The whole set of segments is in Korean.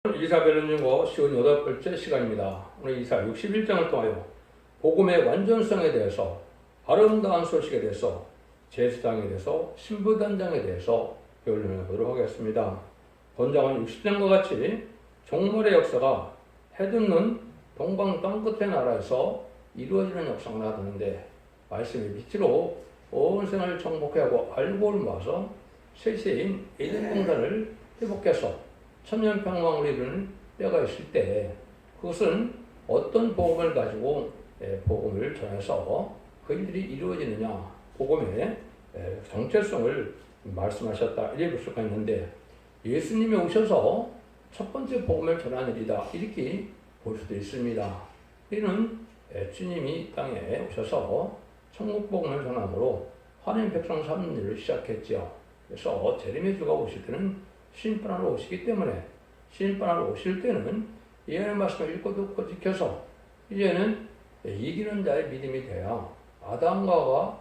이사벨은 연구 58번째 시간입니다. 오늘 이사 61장을 통하여 복음의 완전성에 대해서, 아름다운 소식에 대해서, 제사장에 대해서, 신부단장에 대해서 배우려 보도록 하겠습니다. 본장은 60장과 같이 종말의 역사가 해돋는 동방 땅끝의 나라에서 이루어지는 역사가 나타나는데, 말씀의 빛으로 온 생을 정복하고 알고를 모아서 세세인 에덴 동산을 회복해서 천년평강을 이루는 때가 있을 때, 그것은 어떤 복음을 가지고 복음을 전해서 그 일들이 이루어지느냐, 복음의 정체성을 말씀하셨다, 이렇게 볼 수가 있는데, 예수님이 오셔서 첫 번째 복음을 전하는 일이다, 이렇게 볼 수도 있습니다. 이는 주님이 땅에 오셔서 천국 복음을 전함으로 하나님 백성 삼는 일을 시작했지요. 그래서 재림의 주가 오실 때는 심판하러 오시기 때문에, 심판하러 오실 때는 예언의 말씀을 읽고 듣고 지켜서 이제는 이기는 자의 믿음이 돼야 아담과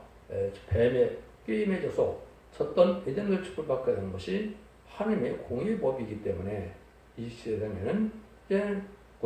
뱀의 게임에 져서 졌던 에덴의 축복을 받게 되는 것이 하나님의 공의 법이기 때문에, 이 세상에는 이제는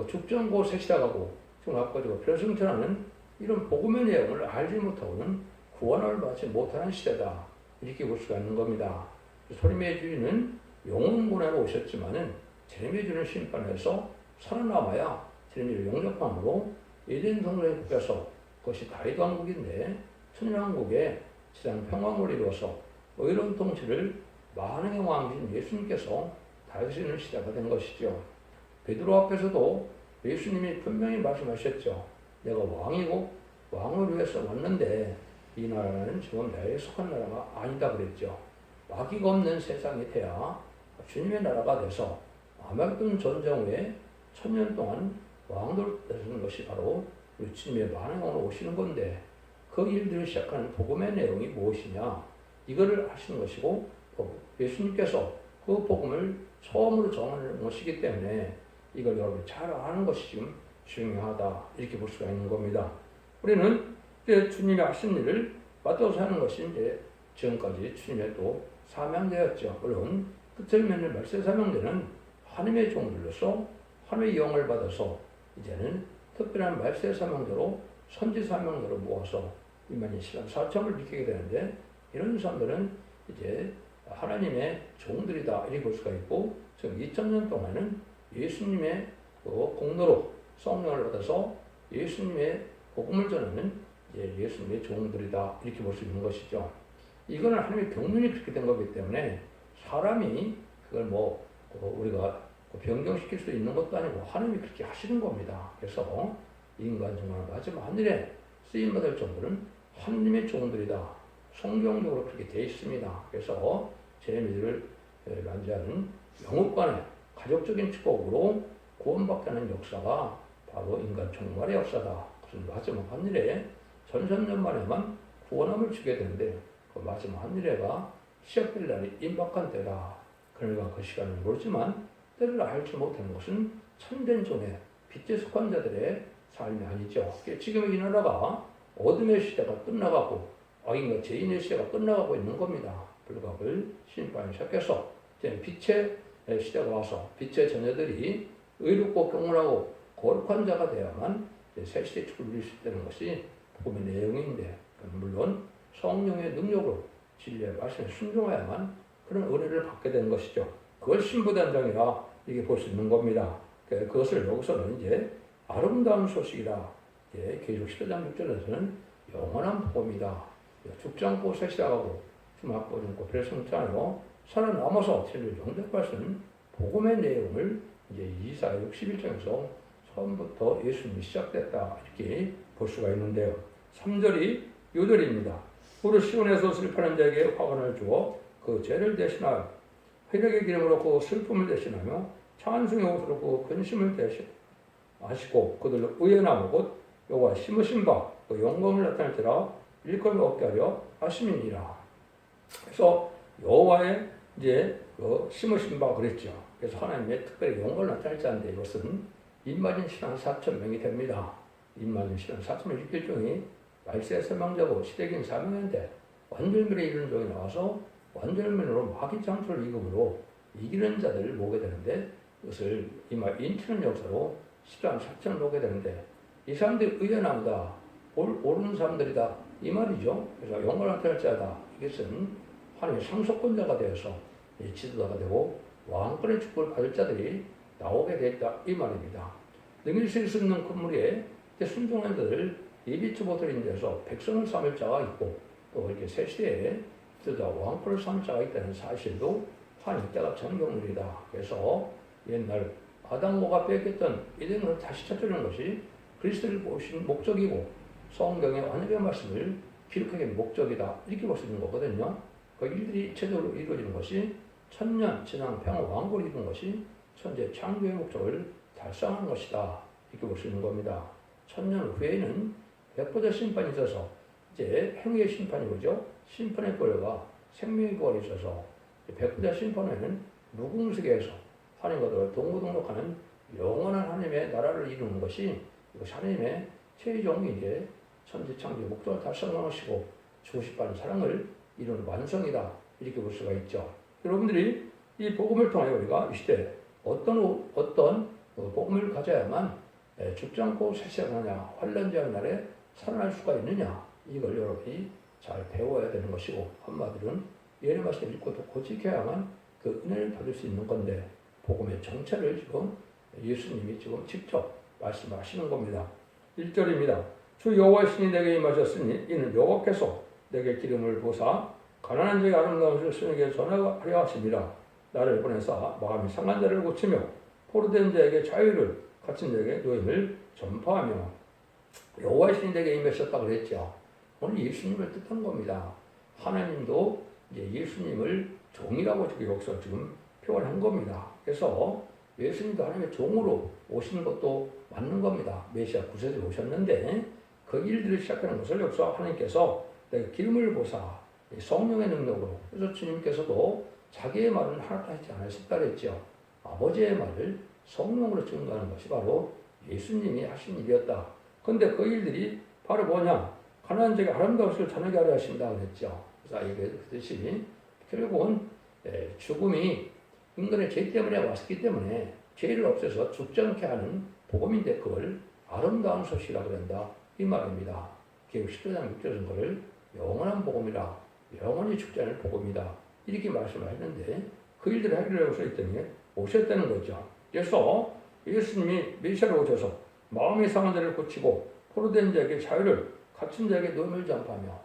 죽전고 새 시작하고 지금 바꿔지고 별승천하는 이런 복음의 내용을 알지 못하고는 구원을 받지 못하는 시대다, 이렇게 볼 수가 있는 겁니다. 소림의 주인은 영혼군에로 오셨지만은 재림의 주는 심판에서 살아남아야 재림의 영접함으로 에덴 성전에 굽혀서, 그것이 다윗 왕국인데 천년왕국에 지상 평강을 이루어서 의로운 통치를 만왕의 왕이신 예수님께서 다스리는 시대가 된 것이죠. 베드로 앞에서도 예수님이 분명히 말씀하셨죠. 내가 왕이고 왕을 위해서 왔는데 이 나라는 지금 내에 속한 나라가 아니다 그랬죠. 마귀가 없는 세상이 돼야 주님의 나라가 돼서 아마겟돈 전쟁 후에 1000년 동안 왕도를 되는 것이 바로 우리 주님의 만왕으로 오시는 건데, 그 일들을 시작하는 복음의 내용이 무엇이냐, 이거를 하시는 것이고, 예수님께서 그 복음을 처음으로 전하는 것이기 때문에 이걸 여러분이 잘 아는 것이 지금 중요하다, 이렇게 볼 수가 있는 겁니다. 우리는 이제 주님이 하신 일을 맡아서 하는 것이 이제 지금까지 주님의 또 사명되었죠. 물론 끝을 맺는 말세 사명되는 하나님의 종들로서 하나님의 영을 받아서 이제는 특별한 말세 사명대로 선지 사명대로 모아서 이만희 시간 4천을 지키게 되는데, 이런 사람들은 이제 하나님의 종들이다, 이렇게 볼 수가 있고, 지금 2000년 동안은 예수님의 공로로 성령을 받아서 예수님의 복음을 전하는 이제 예수님의 종들이다, 이렇게 볼 수 있는 것이죠. 이거는 하나님의 경륜이 그렇게 된 거기 때문에 사람이 그걸 우리가 변경시킬 수 있는 것도 아니고 하나님이 그렇게 하시는 겁니다. 그래서 인간 정말 마지막 하늘에 쓰임받을 종들은 하나님의 종들이다, 성경적으로 그렇게 되어 있습니다. 그래서 재미를 만지하는 영육간의 가족적인 축복으로 구원받게 하는 역사가 바로 인간 종말의 역사다. 그래서 마지막 하늘에 전천년 만에만 구원함을 주게 되는데, 그 마지막 하늘에가 시작될 날이 임박한 때다. 그러니까 그 시간을 모르지만 때를 알지 못하는 것은 참된 종의 빛에 속한 자들의 삶이 아니죠. 지금 이 나라가 어둠의 시대가 끝나가고 악인과 죄인의 시대가 끝나가고 있는 겁니다. 불가불 심판이 시작해서 이제 빛의 시대가 와서 빛의 자녀들이 의롭고 경건하고 거룩한 자가 되어야만 새 시대의 축을 누릴 수 있다는 것이 복음의 내용인데, 물론 성령의 능력으로 진리의 말씀에 순종해야만 그런 은혜를 받게 되는 것이죠. 그걸 신부단장이라 이렇게 볼 수 있는 겁니다. 그것을 여기서는 이제 아름다운 소식이라, 계시록 14장 6절에서는 영원한 복음이다. 죽지 않고 새 시작하고 주막고 죽고 별승천하여 살아남아서 진리를 영접할 수 있는 복음의 내용을 이제 이사야 61장에서 처음부터 예수님이 시작됐다, 이렇게 볼 수가 있는데요. 3절이 요절입니다. 우리 시온에서 슬퍼하는 자에게 화관을 주어 그 죄를 대신하여 회개의 기름으로 그 슬픔을 대신하며 찬송의 옷으로 그 근심을 대신하시고 그들로 의의 나무 곧 여호와 심으신 바 그 영광을 나타낼지라 일컬음 얻게 하려 하심이니라. 그래서 여호와의 이제 그 심으신 바 그랬죠. 그래서 하나님의 특별히 영광을 나타낼 자인데, 이것은 인마진 신앙 4,000명이 됩니다. 인마진 신앙 4,000명 일길 중에 말세 사명자고 시대긴 사명인데 완전멸에 이르는 종이 나와서 완전멸로 마귀 장소를 이금으로 이기는 자들을 모게 되는데, 그것을 이말 인치는 역사로 십자가 작전을 놓게 되는데 이 사람들이 의연하다 옳은 사람들이다 이 말이죠. 그래서 영광을 나타낼자다. 이것은 하나님의 상속권자가 되어서 지도자가 되고 왕권의 축복을 받을 자들이 나오게 됐다 이 말입니다. 능히 쓸 수 있는 건물에 순종한 자들 예비추보 드린 데서 백성을 삼을 자가 있고 또 이렇게 새 시대에 지도자 왕권을 삼을 자가 있다는 사실도 하나님 때가 정경률이다. 그래서 옛날 아담과 뺏겼던 이den을 다시 찾으려는 것이 그리스도를 보신 목적이고 성경의 언약의 말씀을 기록하기 목적이다. 이렇게 볼 수 있는 거거든요. 그 일들이 제대로 이루어지는 것이 천년 지상 평화 왕국을 이루는 것이 천재 창조의 목적을 달성하는 것이다. 이렇게 볼 수 있는 겁니다. 천년 후에는 백보자 심판이 있어서 이제 행위의 심판이 오죠. 심판의 권리가 생명의 권리 있어서 백보자 심판 후에는 무궁세계에서 하나님과 동고동락하는 영원한 하나님의 나라를 이루는 것이 이것이 하나님의 최종 이제 천지 창조의 목적을 달성하는 것이고 주고 싶어하는 사랑을 이루는 완성이다. 이렇게 볼 수가 있죠. 여러분들이 이 복음을 통해 우리가 이 시대에 어떤 복음을 가져야만 죽지 않고 세세하느냐 환란자의 날에 살아날 수가 있느냐 이걸 여러분이 잘 배워야 되는 것이고 한마디로는 예언의 말씀을 읽고 또 고지켜야만 그 은혜를 받을 수 있는 건데 복음의 정체를 지금 예수님이 지금 직접 말씀하시는 겁니다. 1절입니다. 주 여호와의 신이 내게 임하셨으니 이는 여호와께서 내게 기름을 부사 가난한 자의 아름다운 것을 신에게 전하려 하십니다. 나를 보내사 마음이 상한 자를 고치며 포로된 자에게 자유를 갇힌 자에게 노임을 전파하며 여호와의 신이 내게 임하셨다고 그랬죠. 오늘 예수님을 뜻한 겁니다. 하나님도 이제 예수님을 종이라고 여기서 지금 표현한 겁니다. 그래서 예수님도 하나님의 종으로 오시는 것도 맞는 겁니다. 메시아 구세주로 오셨는데 그 일들을 시작하는 것을 여기서 하나님께서 내가 기름을 부사 성령의 능력으로 그래서 주님께서도 자기의 말은 하나도 하지 않으셨다 그랬죠. 아버지의 말을 성령으로 증거하는 것이 바로 예수님이 하신 일이었다. 그런데 그 일들이 바로 뭐냐? 가난한 자에게 아름다운 것을 전하게 하려 하신다 그랬죠. 그래서 이게 그것이 결국은 죽음이 인간의 죄 때문에 왔기 때문에 죄를 없애서 죽지 않게 하는 복음인데 그걸 아름다운 소식이라고 그런다. 이 말입니다. 계급 10장 6절에서 그걸 영원한 복음이라 영원히 죽지 않을 복음이다. 이렇게 말씀을 했는데 그 일들을 하기로 써있더니 오셨다는 거죠. 그래서 예수님이 메시아로 오셔서 마음이 상한 자를 고치고 포로된 자에게 자유를 갇힌 자에게 노임을 전파하며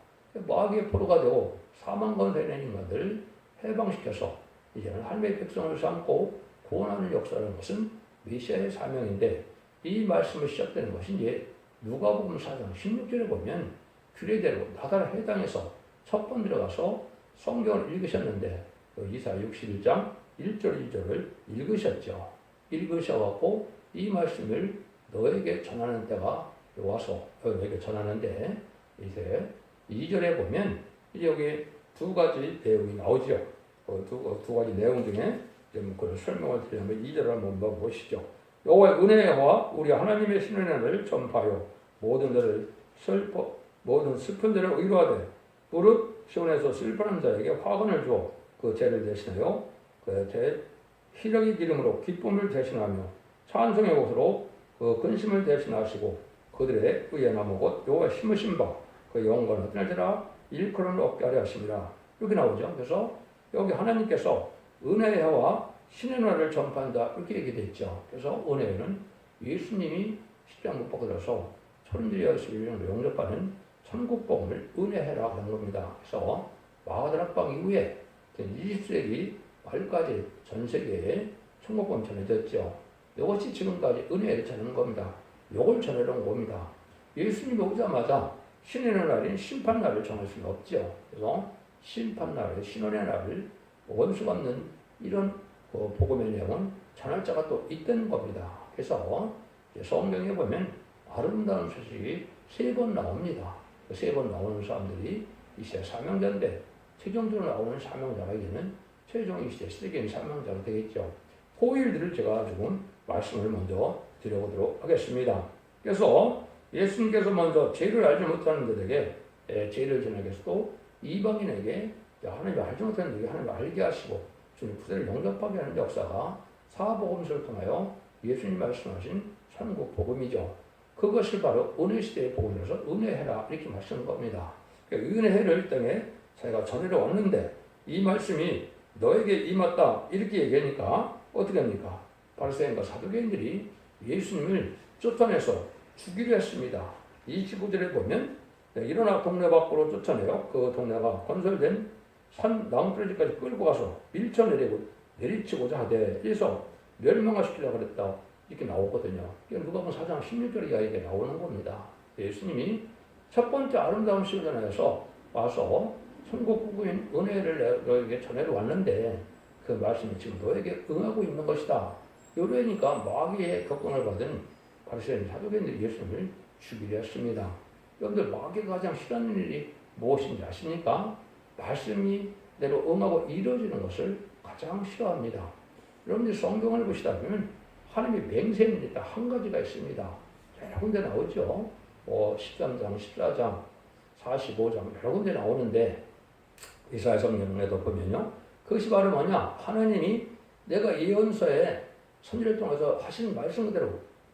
마귀의 포로가 되고 사망권 되는 인간들을 해방시켜서 이제는 하나님의 백성을 삼고 구원하는 역사라는 것은 메시아의 사명인데 이 말씀을 시작되는 것이 이제 누가복음 4장 16절에 보면 규례대로 나라에 해당해서 첫 번 들어가서 성경을 읽으셨는데 이사 61장 1절 2절을 읽으셨죠. 읽으셔갖고 이 말씀을 너에게 전하는 때가 와서 너에게 전하는데 이제 2절에 보면 이제 여기 두 가지 내용이 나오죠. 두 가지 내용 중에 그걸 설명을 드리면 2절을 한번 보시죠. 여호와의 은혜와 우리 하나님의 신의 은혜를 전파하여 모든 슬픈 자를 위로하되 무릇 시온에서 슬퍼하는 자에게 화관을 주어 그 죄를 대신하여 그 죄 희력의 기름으로 기쁨을 대신하며 찬송의 옷으로 그 근심을 대신하시고 그들의 의의 나무 곧 여호와의 심으신 바 그 영광을 나타내리라 일컬음을 얻게 하려 하십니다. 이렇게 나오죠. 그래서 여기 하나님께서 은혜의 해와 신의 나라를 전파한다 이렇게 얘기되어 있죠. 그래서 은혜는 예수님이 십자가 못 박혀서 천들이 열심히 영접하는 천국 복음을 은혜해라 그런 겁니다. 그래서 마가다락방 이후에 20세기 말까지 전 세계에 천국 복음 전해졌죠. 이것이 지금까지 은혜를 전하는 겁니다. 이걸 전하는 겁니다. 예수님이 오자마자 신의 날인 심판날을 정할 수는 없죠. 그래서 심판날에 신원의 날을 원수 받는 이런 복음의 내용은 전할 자가 또 있다는 겁니다. 그래서 성경에 보면 아름다운 소식이 3번 나옵니다. 3번 나오는 사람들이 이세 사명자인데 최종적으로 나오는 사명자에게는 최종 이시대 시대적인 사명자가 되겠죠. 그 일들을 제가 조금 말씀을 먼저 드려보도록 하겠습니다. 그래서 예수님께서 먼저 죄를 알지 못하는 자들에게 죄를 전하기 위해서도 이방인에게 하나님이 알지 못하는 자에게 하나님이 알게 하시고 주님 구세를 영접하게 하는 역사가 사복음서를 통하여 예수님 말씀하신 천국 복음이죠. 그것을 바로 은혜 시대의 복음이라서 은혜해라 이렇게 말씀한 겁니다. 그러니까 은혜를 이 땅에 자기가 전해러 왔는데 이 말씀이 너에게 임했다 이렇게 얘기하니까 어떻게 합니까? 바리새인과 사두개인들이 예수님을 쫓아내서 죽이려 했습니다. 25절에 보면 일어나 동네 밖으로 쫓아내요. 그 동네가 건설된 산 나무떨어지까지 끌고 가서 내리치고자 하되 그래서 멸망화시키려고 그랬다 이렇게 나오거든요. 누가복음 4장 16절에 이야기가 나오는 겁니다. 예수님이 첫 번째 아름다운 시간에서 와서 천국 복음인 은혜를 너에게 전해러 왔는데 그 말씀이 지금 너에게 응하고 있는 것이다. 이러니까 마귀의 격동을 받은 바리새인 사두개인들이 예수님을 죽이려 했습니다. 여러분들 마귀가 가장 싫어하는 일이 무엇인지 아십니까? 말씀이 대로 응하고 이루어지는 것을 가장 싫어합니다. 여러분들 성경을 보시다 보면 하나님의 맹세는 딱 한 가지가 있습니다. 여러 군데 나오죠. 13장, 14장, 45장 여러 군데 나오는데 이사야 성경에도 보면요. 그것이 바로 뭐냐? 하나님이 내가 예언서에 선지를 통해서 하신 말씀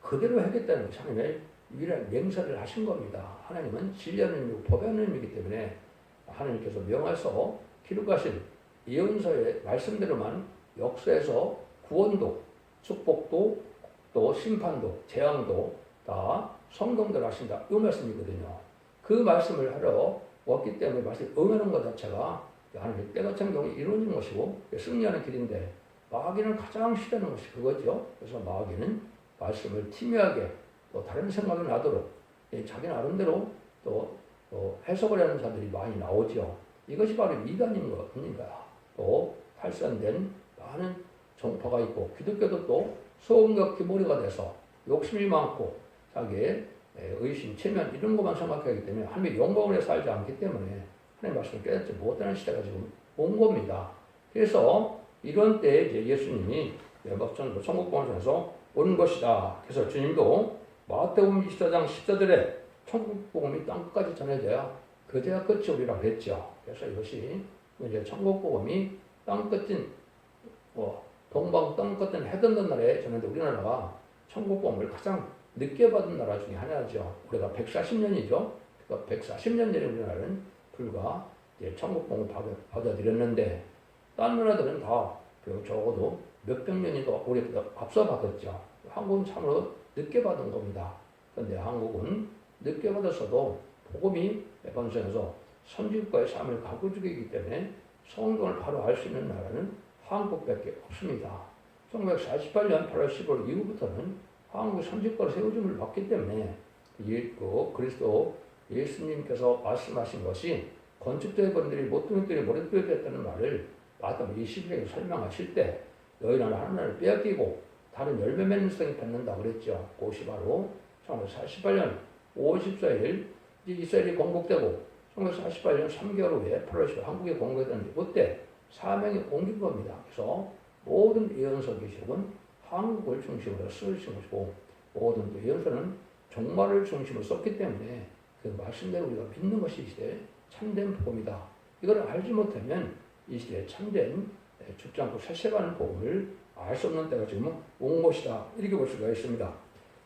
그대로 하겠다는 것이 하나님의 유일한 맹세를 하신 겁니다. 하나님은 진리하는 이고 법하는 이이기 때문에 하나님께서 명하셔서 기록하신 예언서의 말씀대로만 역사에서 구원도, 축복도, 또 심판도, 재앙도 다 성경대로 하신다. 이 말씀이거든요. 그 말씀을 하러 왔기 때문에 말씀을 응하는 것 자체가 하나님의 때같은 경우에 이루어지는 것이고 승리하는 길인데 마귀는 가장 싫어하는 것이 그거죠. 그래서 마귀는 말씀을 티미하게 또 다른 생각이 나도록 자기 나름대로 또 해석을 하는 자들이 많이 나오죠. 이것이 바로 이단인 것입니다. 또 탈선된 많은 종파가 있고 기독교도 또 소음과 기머리가 돼서 욕심이 많고 자기의 의심, 체면 이런 것만 생각하기 때문에 하나님의 영광을 살지 않기 때문에 하나님의 말씀을 깨닫지 못하는 시대가 지금 온 겁니다. 그래서 이런 때에 이제 예수님이 천국복음에서 온 것이다. 그래서 주님도 마태복음 24장 14절에 천국복음이 땅끝까지 전해져야 그제야 끝이 오리라고 했죠. 그래서 이것이 이제 천국복음이 땅끝인 동방 땅끝은 해돋는 날에 전해져 우리나라가 천국복음을 가장 늦게 받은 나라 중에 하나죠. 우리가 140년이죠. 그러니까 140년 전에 우리나라는 불과 천국복음을 받아들였는데 다른 나라들은 다 적어도 몇백 년이 더 오래 앞서 받았죠. 한국은 참으로 늦게 받은 겁니다. 그런데 한국은 늦게 받았어도 복음이 번성해서 선지국가의 삶을 가꾸어주기 때문에 성경을 바로 알 수 있는 나라는 한국밖에 없습니다. 1948년 8월 15일 이후부터는 한국의 선지국가로 세워짐을 받기 때문에 그리스도 예수님께서 말씀하신 것이 건축자의 번들이 못되었더니 머릿돌이 됐다는 말을 마태복음 22장에 설명하실 때 너희는 하나님을 빼앗기고 다른 열매 맺는 성이 뱉는다 그랬죠. 그것이 바로 1948년 5월 14일 이스라엘이 건국되고 1948년 3개월 후에 8월 10일 한국에 건국됐는데 그때 사명이 옮긴 겁니다. 그래서 모든 예언서 기록은 한국을 중심으로 쓰신 것이고 모든 예언서는 종말을 중심으로 썼기 때문에 그 말씀대로 우리가 믿는 것이 이 시대의 참된 복음이다. 이걸 알지 못하면 이 시대의 참된 죽지 않고 살아가는 복음을 알 수 없는 때가 지금 온 것이다. 이렇게 볼 수가 있습니다.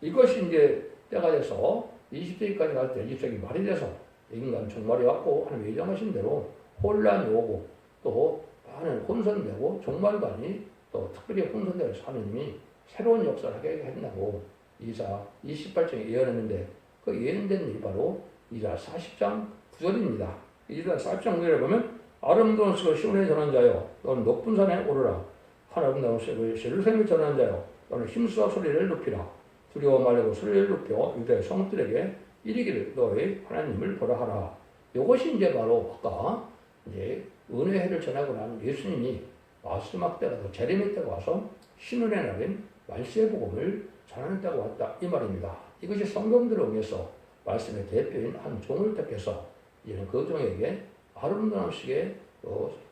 이것이 이제 때가 돼서 20세기까지 갈 때 20세기 말이 돼서 인간 종말이 왔고 하나님 예정하신 대로 혼란이 오고 또 많은 혼선되고 종말관이 또 특별히 혼선되어서 하나님이 새로운 역사를 하게 한다고 이사 28장에 예언했는데 그 예언된 일이 바로 이사 40장 9절입니다. 이사 40장 9절에 보면 아름다운 것을 시온에 전한 자여 너는 높은 산에 오르라 아름다운 것을 예루살렘에 전한 자여 너는 힘쓰어 소리를 높이라 두려워 말고 소리를 높여 유대 성들에게 이르기를 너의 하나님을 보라 하라. 이것이 이제 바로 아까 이제 은혜를 전하고 난 예수님이 마지막 때가 또 재림의 때가 와서 신은혜 날인 말세의 복음을 전하는 때가 왔다 이 말입니다. 이것이 성경대로 응해서 말씀의 대표인 한 종을 택해서 이제는 그 종에게 아름다운 식의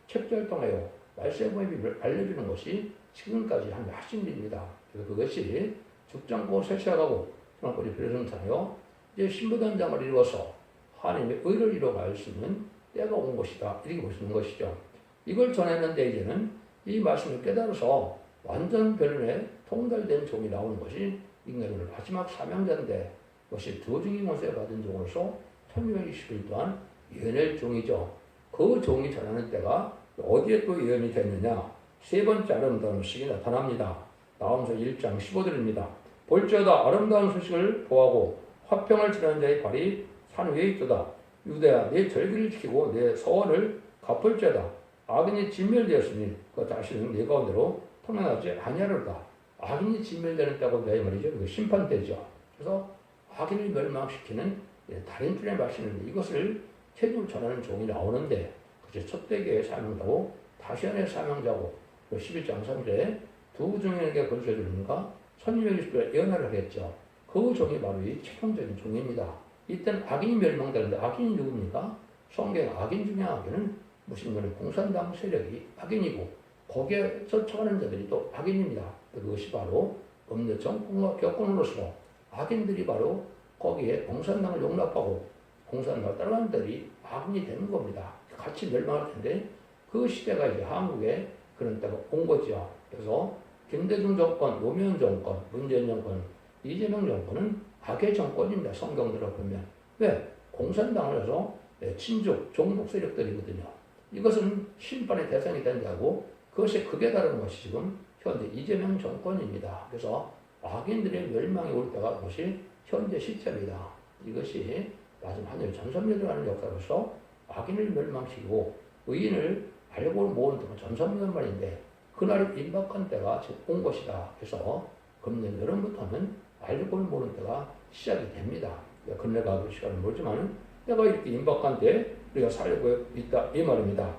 책자를 통하여 말세의 복음을 알려주는 것이 지금까지 한 하신 일입니다. 그래서 그것이 죽지 않고 쇠퇴하고 우리 비로소하여 이제 신부단장을 이루어서 하나님의 의를 이루어갈 수 있는 때가 온 것이다. 이렇게 보시는 것이죠. 이걸 전했는데 이제는 이 말씀을 깨달아서 완전 변론에 통달된 종이 나오는 것이 인간의 마지막 사명자인데 이것이 도중이 모세가 받은 종으로서 1620일 동안 예언의 종이죠. 그 종이 전하는 때가 어디에 또 예언이 됐느냐? 세 번째 아름다운 소식이 나타납니다. 나홈서 1장 15절입니다. 볼지어다 아름다운 소식을 보하고 화평을 지내는 자의 발이 산 위에 있도다. 유대야 내 절기를 지키고 내 서원을 갚을지어다. 악인이 진멸되었으니 그 자신은 내 가운데로 통행하지 아니하리로다. 악인이 진멸되는 때가 왜 말이죠? 그 심판 때죠. 그래서 악인을 멸망시키는 달인줄의 말씀인데 이것을 최종 전하는 종이 나오는데 그제 첫대교의 사명자고 다시안의 사명자고 11장 3절에 두 종에게 권세를 주는가 1220절에 예언하라 했죠. 그 종이 바로 이 최종적인 종입니다. 이때는 악인이 멸망되는데 악인이 누굽니까? 성경 악인 중에 악인은 무신론의 공산당 세력이 악인이고 거기에 쫓아가는 자들이 또 악인입니다. 그것이 바로 법률 정권과 격권으로서 악인들이 바로 거기에 공산당을 용납하고 공산당을 따라가는 자들이 악인이 되는 겁니다. 같이 멸망할 텐데 그 시대가 이제 한국에 그런 때가 온 거죠. 그래서 김대중 정권, 노무현 정권, 문재인 정권, 이재명 정권은 악의 정권입니다. 성경들을 보면. 왜? 공산당을 해서 친족, 종북 세력들이거든요. 이것은 심판의 대상이 된다고 그것이 극에 다른 것이 지금 현재 이재명 정권입니다. 그래서 악인들의 멸망이 올 때가 그것이 현재 시점이다. 이것이 마지막 하늘 전선멸하는 역사로서 악인을 멸망시키고 의인을 알고 모으는 때가 전선멸 말인데 그날이 임박한 때가 지금 온 것이다. 그래서 금년 여름부터는 알고 모르는 때가 시작이 됩니다. 근래가 그 시간은 모르지만 내가 이렇게 임박한 때 우리가 살고 있다 이 말입니다.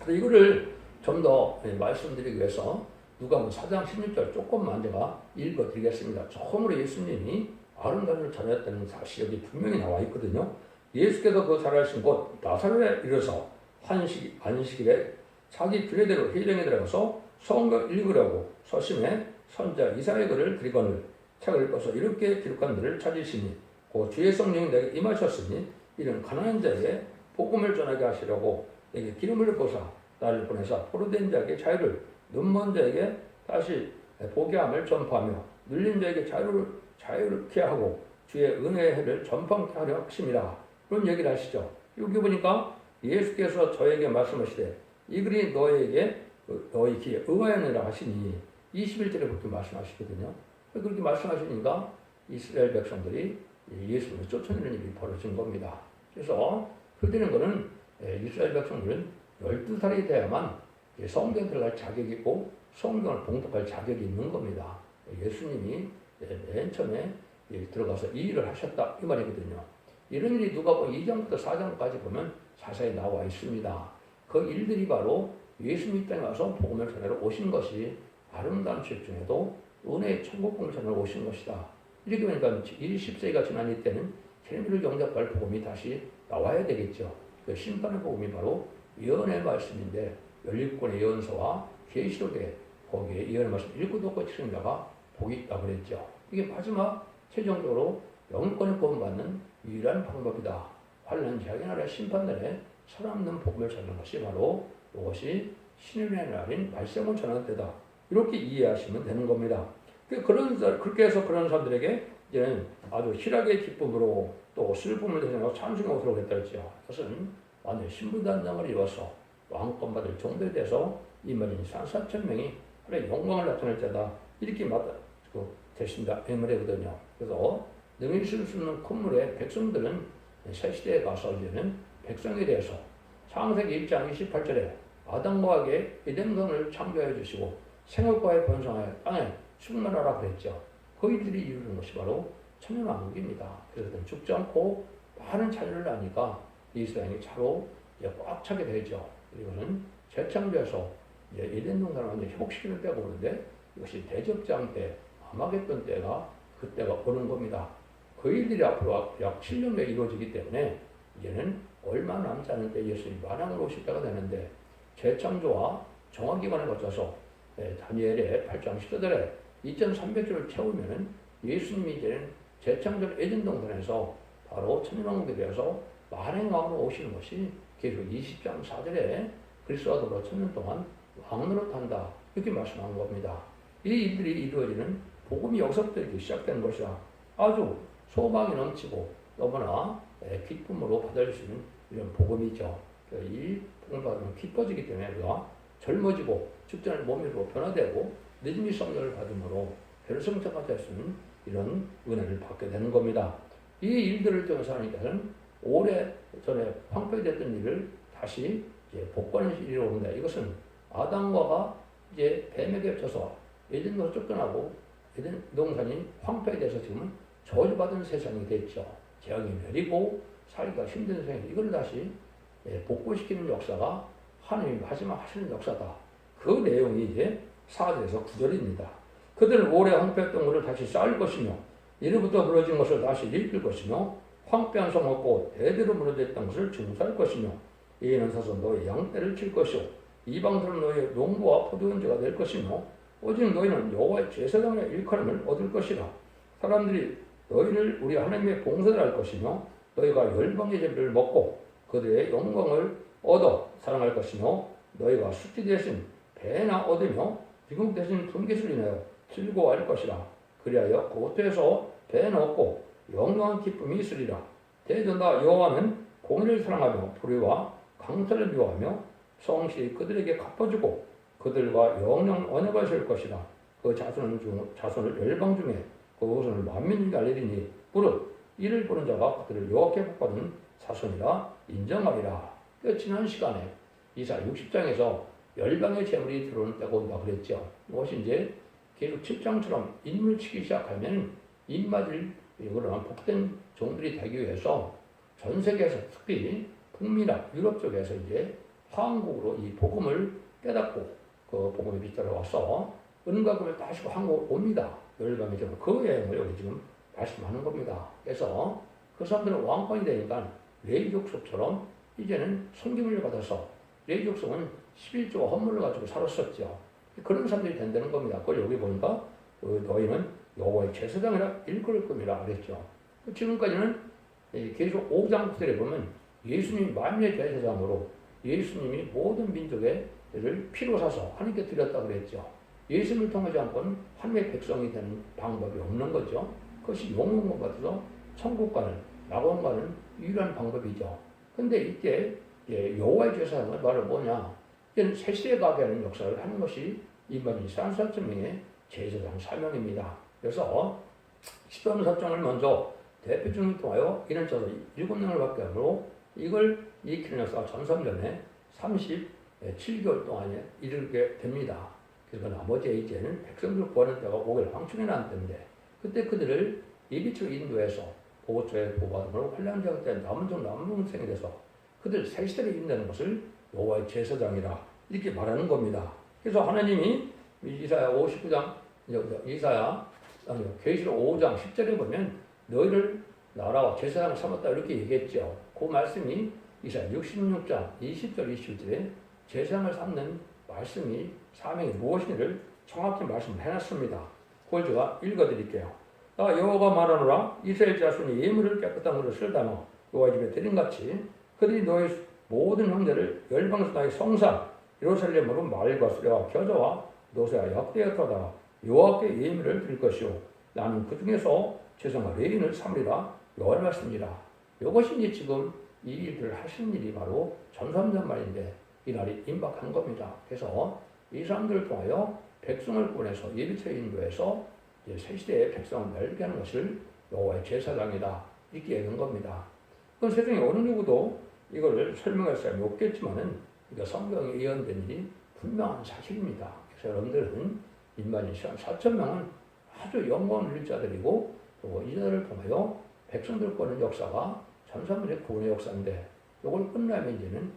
그래서 이거를 좀 더 말씀드리기 위해서 누가복음 4장 16절 조금만 제가 읽어드리겠습니다. 처음으로 예수님이 아름다움을 전했다는 사실이 여기 분명히 나와 있거든요. 예수께서 그 자라신 곳 나사렛에 이르러서 안식일에 자기 규례대로 회당에 들어가서 성경 읽으려고 서심해 선자 이사야의 글을 드리거늘 책을 읽어서 이렇게 기록한 글을 찾으시니 그 주의 성령이 내게 임하셨으니 이는 가난한 자에게 복음을 전하게 하시려고 내게 기름을 부어사 나를 보내사 포로된 자에게 자유를 눈먼 자에게 다시 보게 함을 전파하며 눌린 자에게 자유롭게 하고 주의 은혜의 해를 전파하게 하려 하심이라. 그런 얘기를 하시죠. 여기 보니까 예수께서 저에게 말씀하시되 이 글이 너희 귀에 의하였느라 하시니 21절에 그렇게 말씀하시거든요. 그렇게 말씀하시니까 이스라엘 백성들이 예수를 쫓아내는 일이 벌어진 겁니다. 그래서 그때는 거는 이스라엘 백성들은 12살이 돼야만 성경 들어갈 자격이 있고 성경을 봉독할 자격이 있는 겁니다. 예수님이 맨 처음에 들어가서 이 일을 하셨다 이 말이거든요. 이런 일이 누가복음 2장부터 4장까지 보면 자세히 나와 있습니다. 그 일들이 바로 예수님 땅에 와서 복음을 전하러 오신 것이 아름다운 책 중에도 은혜의 천국 복음을 전하러 오신 것이다. 이렇게 보니까 20세기가 지난 이때는 재미를 영접할 복음이 다시 나와야 되겠죠. 그 심판의 복음이 바로 예언의 말씀인데 17권의 예언서와 계시록에 거기에 예언의 말씀 읽고 듣고 치는 자가 복이 있다고 그랬죠. 이게 마지막 최종적으로 영권을 구원받는 유일한 방법이다. 환난 재앙의 날에 심판날에 살아남는 복음을 전하는 것이 바로 이것이 신의 날인 말씀을 전하는 때다. 이렇게 이해하시면 되는 겁니다. 그렇게 해서 그런 사람들에게 이제는 아주 희락의 기쁨으로 또 슬픔을 대신하고 찬송하고 들어오겠다 했죠. 그것은 완전 신부단장을 이뤄서 왕권 받을 종들에 대해서 이 말인 4,000명이 하나의 영광을 나타낼 때다. 이렇게 되신다. 이 말이거든요. 그래서 능히 쓸 수 있는 콧물에 백성들은 새 시대에 가서 이제는 백성에 대해서 창세기 1장 28절에 아담과 하게 에덴강을 창조해 주시고 생업과에 번성하여 땅에 충만하라 그랬죠. 그 일들이 이루는 것이 바로 천년왕국입니다. 그래서 죽지 않고 많은 자녀를 낳으니까 이스라엘이 차로 꽉 차게 되죠. 그리고는 재창조해서 에덴 동산을 완전히 회복시키는 때가 오는데 이것이 대적장 때, 아마겟돈 때가 그때가 오는 겁니다. 그 일들이 앞으로 약 7년 후에 이루어지기 때문에 이제는 얼마 남지 않은 때 예수님이 만왕으로 오실 때가 되는데 재창조와 정화기간을 거쳐서 다니엘의 8장 10절에 2300주를 채우면은 예수님이 이제는 재창조 에덴 동산에서 바로 천년왕국에 대해서 만행왕으로 오시는 것이 계속 20장 4절에 그리스도와 더불어 천년 동안 왕으로 탄다. 이렇게 말씀하는 겁니다. 이 일들이 이루어지는 복음이 여기서부터 이렇게 시작되는 것이라 아주 소망이 넘치고 너무나 기쁨으로 받을 수 있는 이런 복음이죠. 이 복음을 받으면 기뻐지기 때문에 우리가 젊어지고 직전에 몸으로 변화되고 믿음의 성령을 받음으로 별성자가 될 수 있는 이런 은혜를 받게 되는 겁니다. 이 일들을 통해서 하나님께서는 오래 전에 황폐됐던 일을 다시 이제 복권의 일이 오는다. 이것은 아담과가 이제 뱀에게 져서 에덴으로 쫓겨나고 에덴 동산이 황폐돼서 지금은 저주받은 세상이 됐죠. 재앙이 내리고 살기가 힘든 세상. 이걸 다시 복구시키는 역사가 하나님이 마지막 하시는 역사다. 그 내용이 이제 4절에서 9절입니다. 그들은 오래 황폐했던 것을 다시 쌓을 것이며 이로부터 무너진 것을 다시 일으킬 것이며 황폐한 성읍고 대대로 무너졌던 것을 증수할 것이며 이에는 서서 너의 양떼를 칠 것이요 이방들은 너의 농부와 포도원지가 될 것이며 오직 너희는 여호와의 제사장의 일컬음을 얻을 것이라. 사람들이 너희를 우리 하나님의 봉사를 할 것이며 너희가 열방의 재물을 먹고 그들의 영광을 얻어 사랑할 것이며 너희가 수치 대신 배나 얻으며 비국 대신 분깃을 인하여 즐거워할 것이라. 그리하여 그곳에서 배는 얻고 영광한 기쁨이 있으리라. 대전다 여호와는 공의를 사랑하며 불의와 강탈을 미워하며 성실히 그들에게 갚아주고 그들과 영영 언약을 세울 것이라. 그 자손을 열방 중에 그 후손을 만민에게 알리리니 무릇 이를 보는 자가 그들을 여호와께 복받은 자손이라 인정하리라. 지난 시간에 이사 60장에서 열방의 재물이 들어오는 때가 온다 그랬죠. 이것이 이제 계속 7장처럼 인물 치기 시작하면 입맞을 그런 복된 종들이 되기 위해서 전 세계에서 특히 북미나 유럽 쪽에서 이제 한국으로 이 복음을 깨닫고 그 복음이 빗들어와서 은과 금을 다시 한국으로 옵니다. 열방의 재물. 그 여행을 여기 지금 말씀하는 겁니다. 그래서 그 사람들은 왕권이 되니까 레위 족속처럼 이제는 섬김을 받아서 레위 족속은 11조와 헌물을 가지고 살았었죠. 그런 사람들이 된다는 겁니다. 그걸 여기 보니까 너희는 여호와의 제사장이라 일컬을 겁니다. 그랬죠. 지금까지는 계속 5장 9절에 보면 예수님이 만민의 제사장으로 예수님이 모든 민족의 를 피로 사서 하나님께 드렸다 그랬죠. 예수님을 통하지 않고는 하나님의 백성이 되는 방법이 없는 거죠. 그것이 영웅과 같아서 천국 가는 낙원 가는 유일한 방법이죠. 근데 이때 여호와의 제사장은 바로 뭐냐? 이제는 새 시대에 가게 하는 역사를 하는 것이 이만희 산사천명의 제사장 사명입니다. 그래서 시편 사장을 먼저 대표적으로 통하여 이런 저서 7명을 받게 하므로 이걸 익히는 역사가 전성전에 37개월 동안에 이르게 됩니다. 그래서 나머지 이제는 백성들 구하는 때가 5개월 황충에 나왔는데 그때 그들을 예비처 인도해서 보호처에 보호받음으로 환란지역 때 남은 남문생이 돼서 그들 새 시대를 인도하는 것을 여호와의 제사장이라 이렇게 말하는 겁니다. 그래서 하나님이 이사야 59장 계시록 5장 10절에 보면 너희를 나라와 제사장을 삼았다 이렇게 얘기했죠. 그 말씀이 이사야 66장 20절 21절에 제사장을 삼는 말씀이 사명이 무엇인지를 정확히 말씀을 해놨습니다. 그걸 제가 읽어드릴게요. 여호와가 말하노라 이스라엘 자손이 예물을 깨끗한 것을 담아 여호와 집에 드림같이 그들이 너희 모든 형제를 열방에서 나의 성산 예루살렘으로 말과 수레와 겨자와 노새와 약대였다가 여호와께 예물을 드릴 것이요 나는 그 중에서 제사장과 레위인을 삼으리라 여호와의 말씀이라. 이것이 이제 지금 이 일을 하신 일이 바로 전삼년 말인데 이 날이 임박한 겁니다. 그래서 이 사람들을 통하여 백성을 보내서 예비처에 인도해서 새 시대의 백성을 멸게 하는 것을 여호와의 제사장이다 이렇게 얘기한 겁니다. 그건 세상에 어느 누구도 이거를 설명할 사람이 없겠지만은 성경에 예언된 일이 분명한 사실입니다. 그래서 여러분들은 인간이 4,000명은 아주 영광을 누릴 자들이고 또 이 자들을 통하여 백성들 구하는 역사가 전사물의 구원의 역사인데 이걸 끝나면 이제는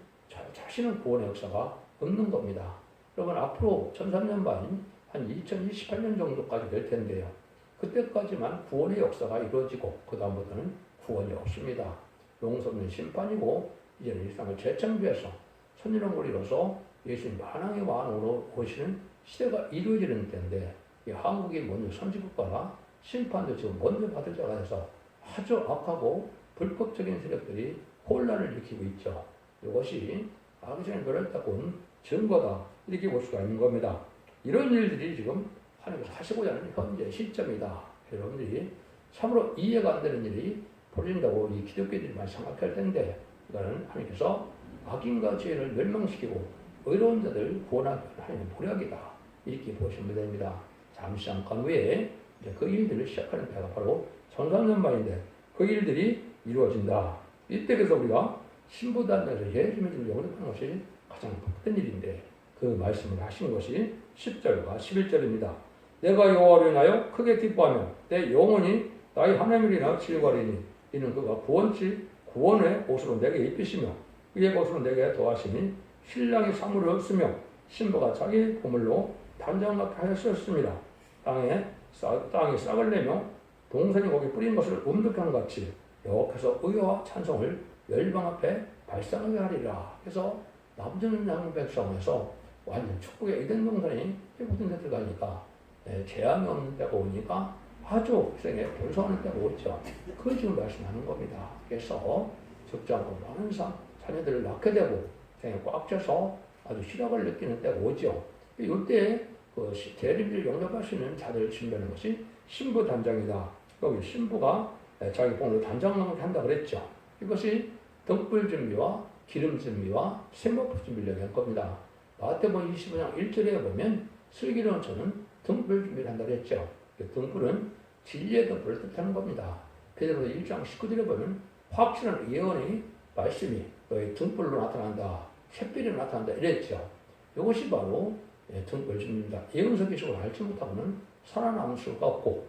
자신은 구원의 역사가 없는 겁니다. 여러분 앞으로 1300년 반인 한 2028년 정도까지 될 텐데요. 그때까지만 구원의 역사가 이루어지고 그 다음부터는 구원이 없습니다. 용서는 심판이고 이제는 일상을 재창조해서 천일왕국을 이뤄서 예수님 만왕의 왕으로 오시는 시대가 이루어지는 때인데 이 한국이 먼저 선지국가라 심판도 지금 먼저 받을 자가 돼서 아주 악하고 불법적인 세력들이 혼란을 일으키고 있죠. 이것이 아기 전에 노렸다고 온 증거다 이렇게 볼 수가 있는 겁니다. 이런 일들이 지금 하나님께서 하시고자 하는 현재 시점이다. 여러분들이 참으로 이해가 안 되는 일이 벌어진다고 이 기독교인들이 많이 생각할 텐데, 이거는 하나님께서 악인과 죄를 멸망시키고 의로운 자들 구원하기 위한 하나님의 모략이다. 이렇게 보시면 됩니다. 잠시 잠깐 후에 이제 그 일들을 시작하는 때가 바로 천상연말인데 그 일들이 이루어진다. 이때 그래서 우리가 신부단에서 예수님을 영접하는 것이 가장 복된 일인데 그 말씀을 하신 것이 10절과 11절입니다. 내가 여호와를 인하여 크게 기뻐하며 내 영혼이 나의 하나님을 인하여 즐거워하리니 이는 그가 구원의 옷으로 내게 입히시며 그의 것으로 내게 더하시니 신랑이 사물을 쓰며 신부가 자기 보물로 단장하게 하였습니다. 땅이 싹을 내며 동산이 거기 뿌린 것을 음득한 같이 여호와께서 의와 찬송을 열방 앞에 발산하게 하리라. 그래서 남전 양백성에서 완전 축복의 에덴 동산이 해보던 데 들어가니까 재앙이 없는 때가 오니까 아주 생에 벌써하는 때가 오죠. 그걸 지금 말씀하는 겁니다. 그래서 적지 않고 많은 자녀들을 낳게 되고 생에 꽉 차서 아주 희락을 느끼는 때가 오죠. 이때 그 대리를 영접하시는 자들을 준비하는 것이 신부 단장이다. 여기 신부가 자기 봉으로 단장을 한다 그랬죠. 이것이 등불 준비와 기름 준비와 세마포 준비를 얘기한 겁니다. 마태복음 25장 1절에 보면 슬기로운 저는 등불 준비를 한다 그랬죠. 등불은 진리의 등불을 뜻하는 겁니다. 베드로서 1장 19절에 보면 확실한 예언의 말씀이 너희 등불로 나타난다. 샛별이 나타난다 이랬죠. 이것이 바로 등불 준비입니다. 예언서 기술을 알지 못하고는 살아남을 수가 없고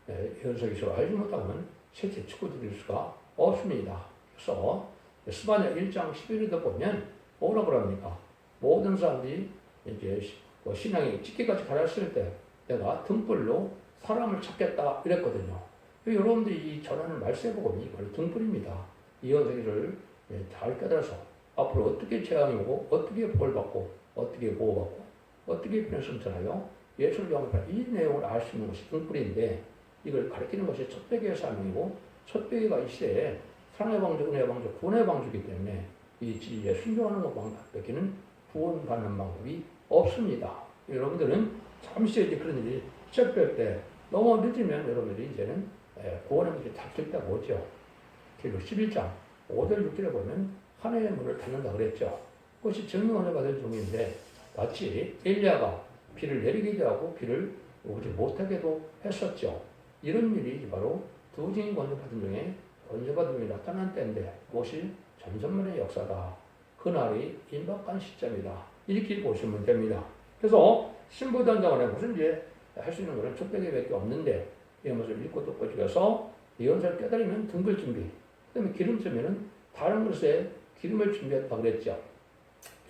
예언서 기술을 알지 못하고는 셋째 축구 드릴 수가 없습니다. 그래서 스바냐 1장 11절도 보면 뭐라고 합니까? 모든 사람들이 이제 신앙이 찢기까지 가렸을 때 내가 등불로 사람을 찾겠다 이랬거든요. 여러분들이 이 전하는 말씀 복음이 바로 등불입니다. 이 연세기를 잘 깨달아서 앞으로 어떻게 재앙이 오고 어떻게 벌받고 어떻게 보호받고 어떻게 변성전하여 예수를 영접할 이 내용을 알 수 있는 것이 등불인데 이걸 가르치는 것이 첫배기의 사명이고 첫배기가 이 시대에 사랑의 방주, 은혜의 방주, 구원의 방주이기 때문에 이 진리에 순종하는 것밖에는 구원받는 방법이 없습니다. 여러분들은 잠시 이제 그런 일이 시작될 때 너무 늦으면 여러분들이 이제는 구원의 문제 닫힐 때가 오죠. 그리고 11장 5절 6절에 보면 하나님의 문을 닫는다 그랬죠. 그것이 증명을 받을 중인데 마치 엘리야가 비를 내리기도 하고 비를 오지 못하게도 했었죠. 이런 일이 바로 두 증인 권세받은 중에 권세받은 일이 나타난 때인데 그것이 전전만의 역사다. 그날이 임박한 시점이다. 이렇게 보시면 됩니다. 그래서 신부단장을 무슨 이제 할 수 있는 것은 촛대기밖에 없는데 이 것을 읽고 듣고 죽여서 예언서를 깨달으면 등불 준비, 그 다음에 기름 주면은 다른 것에 기름을 준비했다 그랬죠.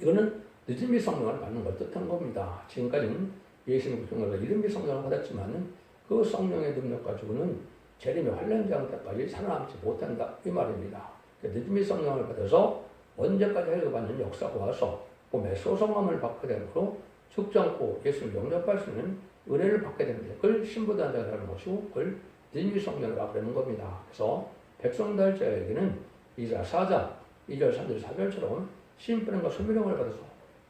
이거는 늦은비 성령을 받는 걸 뜻하는 겁니다. 지금까지는 예수님 구속을 이른비 성령을 받았지만은 그 성령의 능력 가지고는 재림의 환란장 때까지 살아남지 못한다 이 말입니다. 늦은비 성령을 받아서 언제까지 해결받는 역사가 와서 몸에 소성함을 받게 되므로 죽지 않고 예수를 영접할 수 있는 은혜를 받게 됩니다. 그걸 신부단장이라는 것이고 그걸 늦은비 성령이라고 그러는 겁니다. 그래서 백성달자에게는 이사 4장 2절 3절 4절처럼 신분과 소명을 받아서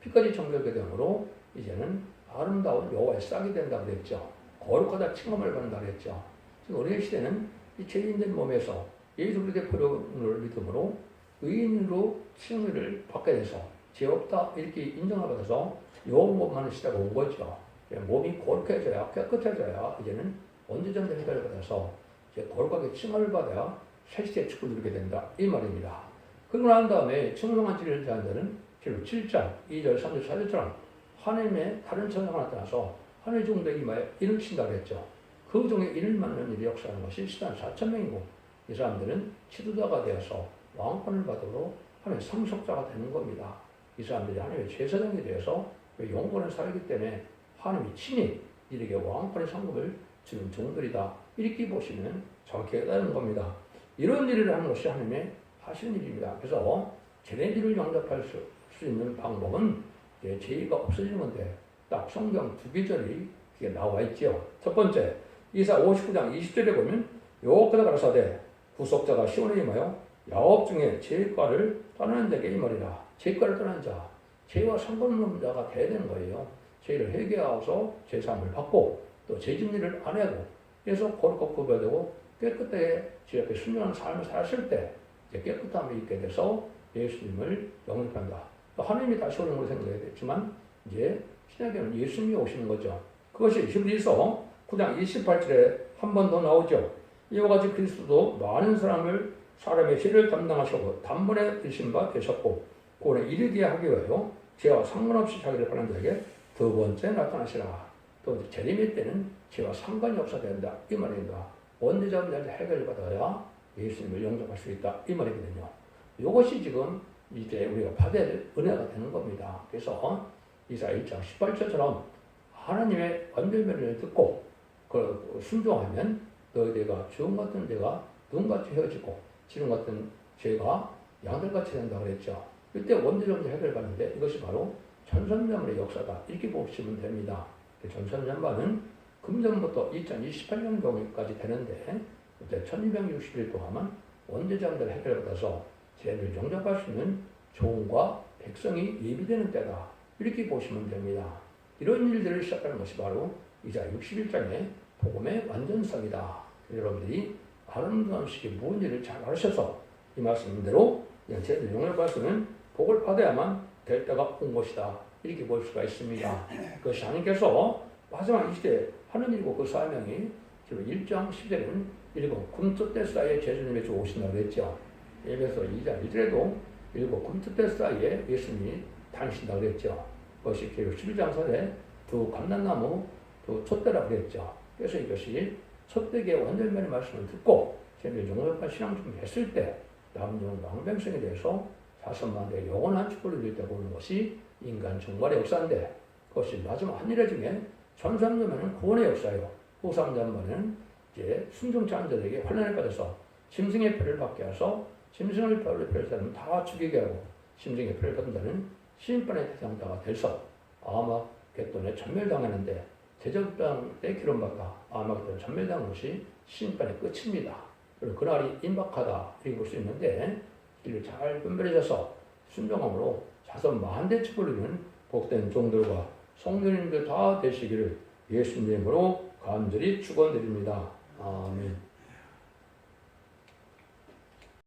피까지 정결하게 되므로 이제는 아름다운 여호와의 싹이 된다 그랬죠. 거룩하다 칭함을 받는다 그랬죠. 지금 우리의 시대는 이 죄인된 몸에서 예수 그리스도의 보혈을 믿음으로 의인으로 칭의를 받게 돼서 죄 없다 이렇게 인정을 받아서 요업하는 시대가 온 거죠. 몸이 거룩해져야 깨끗해져야 이제는 언제전도 해결을 받아서 이제 거룩하게 칭함을 받아야 새시대의 축복을 누리게 된다 이 말입니다. 그러고 난 다음에 청송한 진리를 대한 자는 7장 2절 3절 4절처럼 하나님의 다른 천사가 나타나서 하늘 종들에게 임하여 일을 친다 그랬죠. 그 중에 일을 만나는 일이 역사하는 것이 시단 4,000명이고 이 사람들은 지도자가 되어서 왕권을 받으러 하나님의 상속자가 되는 겁니다. 이 사람들이 하나님의 제사장이 되어서 영권을 살기 때문에 하나님이 친히 이렇게 왕권의 상급을 주는 종들이다. 이렇게 보시면 정확히 깨달은 겁니다. 이런 일을 하는 것이 하나님의 하시는 일입니다. 그래서 쟤네들을 영접할 수 있는 방법은 죄가 없어지는 건데 딱 성경 두 계절이 그게 나와 있죠. 첫 번째 이사 59장 20절에 보면 여호와께서 가라사대 구속자가 시온에 임하여 야곱 중에 죄과를 떠나는 자에게 이 말이라. 죄과를 떠난 자, 죄와 상관없는 자가 돼야 되는 거예요. 죄를 회개하고서 제사함을 받고 또 죄짓일을 안 하고 그래서 거룩하고 구별되고 깨끗하게 주 앞에 순종하는 삶을 살았을 때 이제 깨끗함이 있게 돼서 예수님을 영접한다. 하나님이 다시 오는 걸 생각해야겠지만 이제 신약에는 예수님이 오시는 거죠. 그것이 히브리서 9장 28절에 한 번 더 나오죠. 이와 같이 그리스도도 많은 사람의 죄를 담당하시고 단번에 되신 바 되셨고 구원에 이르게 하기 위하여 죄와 상관없이 자기를 바라는 자에게 두 번째 나타나시라. 또 재림의 때는 죄와 상관이 없어야 된다. 이 말입니다. 원죄자들한테 해결받아야 예수님을 영접할 수 있다. 이 말이거든요. 이것이 지금 이제 우리가 받을 은혜가 되는 겁니다. 그래서 이사야 1장 18절처럼 하나님의 완전면을 듣고 그 순종하면 너희가 주홍 같은 죄가 눈같이 헤어지고 지름 같은 죄가 양들같이 된다고 그랬죠. 이때 원죄정죄 해결받는데 이것이 바로 천선만의 역사다. 이렇게 보시면 됩니다. 천선만은 금전부터 2028년경까지 되는데 그때 1260일 동안만 원죄자들 해결받아서 죄를 용접할 수 있는 종과 백성이 예비되는 때다. 이렇게 보시면 됩니다. 이런 일들을 시작하는 것이 바로 이사야 61장의 복음의 완전성이다. 여러분들이 아름다운 시기 무언지를 잘 알으셔서 이 말씀대로 죄를 용접할 수 있는 복을 받아야만 될 때가 온 것이다. 이렇게 볼 수가 있습니다. 그것이 하나님께서 마지막 이 시대에 하는 일이고 그 사명이 지금 1장 10절에는 일곱 금토대 사이에 예수님이 오신다고 그랬죠. 예배서 2장 1절에도 일곱 금토대 사이에 예수님이 다니신다고 그랬죠. 그것이 계율 11장 4절에 두 감람나무 두 촛대라고 그랬죠. 그래서 이것이 촛대기의 완전면의 말씀을 듣고 죄를 용접한 신앙 준비를 했을 때 남용 왕백성에 대해서 자선만대 영원한 축복을 누릴 때 보는 것이 인간 종말의 역사인데 그것이 마지막 한 일 중에 전삼년만은 구원의 역사예요. 후삼년만은 이제 순종치 않은 자들에게 환난을 받아서 짐승의 표를 받게 해서 짐승의 표를 받은 자는 다 죽이게 하고 짐승의 표를 받은 자는 심판의 대상자가 돼서 아마 겟돈에 전멸당하는데 대적당 때 기름받다 아마 겟돈에 전멸당한 것이 심판의 끝입니다. 그리고 그날이 임박하다 이렇게 볼 수 있는데 이를 잘 분별해져서 순종함으로 자선 만대 축복을 누리는 복된 종들과 성도님들 다 되시기를 예수님으로 간절히 축원드립니다. 아멘.